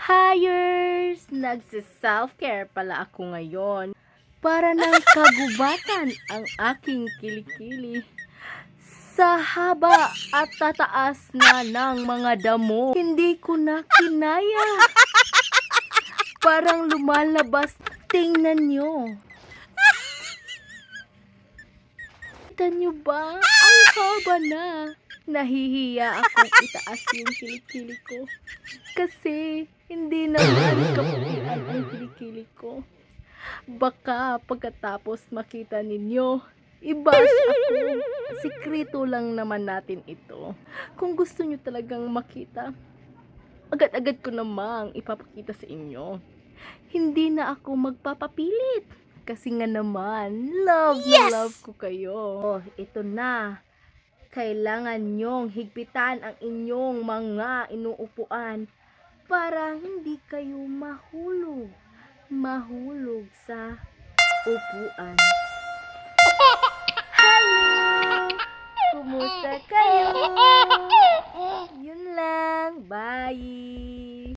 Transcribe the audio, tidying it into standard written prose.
Hires! Nagsi-self-care pala ako ngayon para ng kagubatan ang aking kilikili. Sa haba at tataas na ng mga damo, hindi ko na kinaya. Parang lumalabas. Tingnan nyo. Kita nyo ba? Ang haba na. Nahihiya akong itaas yung kilikili ko. Kasi hindi naman kaputian ang kilikili ko. Baka pagkatapos makita ninyo, i-bash ako. Sikreto lang naman natin ito. Kung gusto nyo talagang makita, agad-agad ko namang ipapakita sa inyo. Hindi na ako magpapapilit. Kasi nga naman, love na love ko kayo. Oh, ito na. Kailangan nyong higpitan ang inyong mga inuupuan para hindi kayo mahulog sa upuan. Hello! Kumusta kayo?